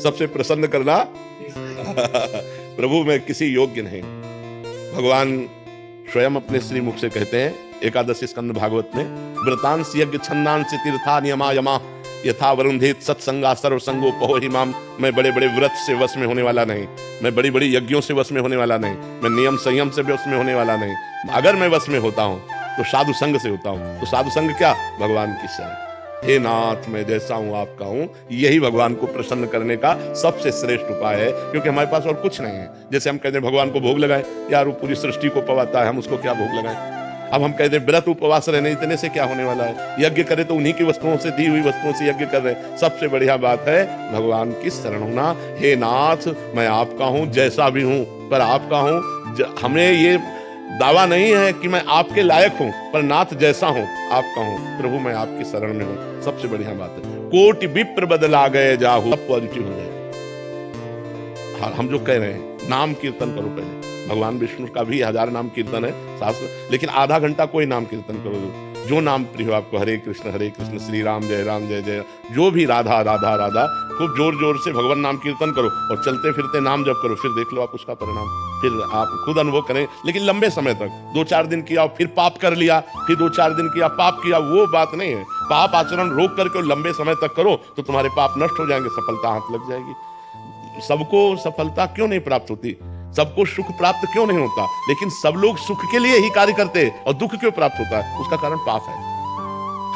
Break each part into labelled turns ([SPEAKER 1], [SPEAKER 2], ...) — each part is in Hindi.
[SPEAKER 1] सबसे प्रसन्न करना प्रभु मैं किसी योग्य नहीं। भगवान स्वयं अपने श्रीमुख से कहते हैं एकादशी स्कंद भागवत में, व्रतांश यज्ञ छंदांश तीर्था नियमा यमा यथा वरुंधेत सत्संगा सर्वसंगो पहो हिमाम। मैं बड़े बड़े व्रत से वश में होने वाला नहीं, मैं बड़ी बड़ी यज्ञों से वश में होने वाला नहीं, मैं नियम संयम से वश में होने वाला नहीं। अगर मैं वश में होता हूं तो साधु संग से होता हूं। तो साधु संग क्या? भगवान की शरण। हे नाथ मैं जैसा हूं आपका हूं। यही भगवान को प्रसन्न करने का सबसे श्रेष्ठ उपाय है, क्योंकि हमारे पास और कुछ नहीं है। जैसे हम कहते हैं भगवान को भोग लगाए, यार वो पूरी सृष्टि को पवाता है, हम उसको क्या भोग लगाए। अब हम कहते हैं व्रत उपवास रहने, इतने से क्या होने वाला है। यज्ञ करे तो उन्हीं की वस्तुओं से, दी हुई वस्तुओं से यज्ञ कर रहे हैं। सबसे बढ़िया बात है भगवान की शरण होना। हे नाथ मैं आपका हूं, जैसा भी हूं पर आपका हूं। हमें ये दावा नहीं है कि मैं आपके लायक हूं, पर नाथ जैसा हूं आपका हूं। प्रभु मैं आपकी शरण में हूं, सबसे बढ़िया बात है। कोटि विप्र बदला गए जाहु, सब पॉजिटिव हो जाए। हाँ, हम जो कह रहे हैं नाम कीर्तन करो पहले। भगवान विष्णु का भी 1000 नाम कीर्तन है शास्त्र, लेकिन आधा घंटा कोई नाम कीर्तन करो जो नाम प्रिय हो आपको। हरे कृष्ण श्री राम जय जय, जो भी राधा राधा राधा, खूब जोर जोर से भगवान नाम कीर्तन करो और चलते फिरते नाम जप करो। फिर देख लो आप उसका परिणाम, फिर आप खुद अनुभव करें। लेकिन लंबे समय तक 2-4 दिन किया फिर पाप कर लिया, फिर 2-4 दिन किया पाप किया, वो बात नहीं है। पाप आचरण रोक करके लंबे समय तक करो तो तुम्हारे पाप नष्ट हो जाएंगे, सफलता हाथ लग जाएगी। सबको सफलता क्यों नहीं प्राप्त होती, सबको सुख प्राप्त क्यों नहीं होता, लेकिन सब लोग सुख के लिए ही कार्य करते हैं और दुख क्यों प्राप्त होता है? उसका कारण पाप है।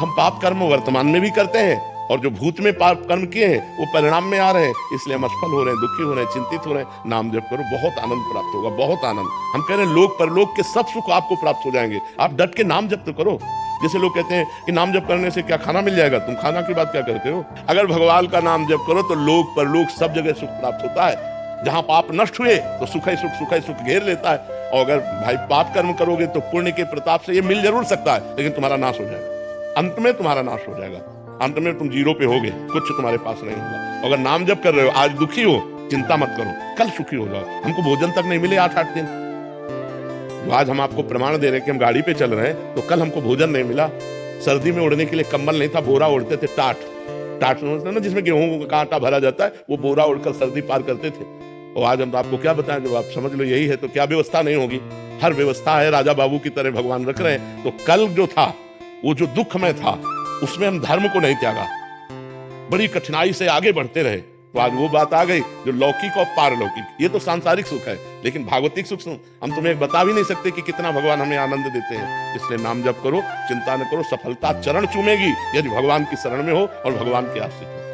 [SPEAKER 1] हम पाप कर्म वर्तमान में भी करते हैं और जो भूत में पाप कर्म किए हैं वो परिणाम में आ रहे हैं, इसलिए हम असफल हो रहे हैं, दुखी हो रहे हैं, चिंतित हो रहे हैं। नाम जप करो, बहुत आनंद प्राप्त होगा, बहुत आनंद। हम कह रहे हैं लोक परलोक के सब सुख आपको प्राप्त हो जाएंगे। आप डट के नाम जप तो करो। जैसे लोग कहते हैं कि नाम जप करने से क्या खाना मिल जाएगा, तुम खाना की बात क्या करते हो? अगर भगवान का नाम जप करो तो लोक परलोक सब जगह सुख प्राप्त होता है। जहां पाप नष्ट हुए तो सुख ही सुख घेर लेता है। और अगर भाई पाप कर्म करोगे तो पुण्य के प्रताप से ये मिल जरूर सकता है, लेकिन तुम्हारा नाश हो जाएगा। अंत में तुम्हारा नाश हो जाएगा, अंत में तुम जीरो पे होगे, कुछ तुम्हारे पास नहीं होगा। अगर नाम जप कर रहे हो, आज दुखी हो, चिंता मत करो, कल सुखी हो जाओ। हमको भोजन तक नहीं मिले 8-8 दिन, तो आज हम आपको प्रमाण दे रहे हैं कि हम गाड़ी पे चल रहे हैं तो कल हमको भोजन नहीं मिला। सर्दी में ओढ़ने के लिए कंबल नहीं था, बोरा ओढ़ते थे, टाट ना जिसमें गेहूं का आटा भरा जाता है, वो बोरा ओढ़कर सर्दी पार करते थे। और आज हम आपको क्या बताएं, जब आप समझ लो यही है तो क्या व्यवस्था नहीं होगी। हर व्यवस्था है, राजा बाबू की तरह भगवान रख रहे हैं। तो कल जो था वो जो दुख में था उसमें हम धर्म को नहीं त्यागा, बड़ी कठिनाई से आगे बढ़ते रहे। तो आज वो बात आ गई जो लौकिक और पारलौकिक, ये तो सांसारिक सुख है, लेकिन भागवतिक सुख हम तुम्हें बता भी नहीं सकते कि कितना भगवान हमें आनंद देते हैं। इसलिए नाम जप करो, चिंता न करो, सफलता चरण चूमेगी यदि भगवान की शरण में हो और भगवान के आश्रित हो।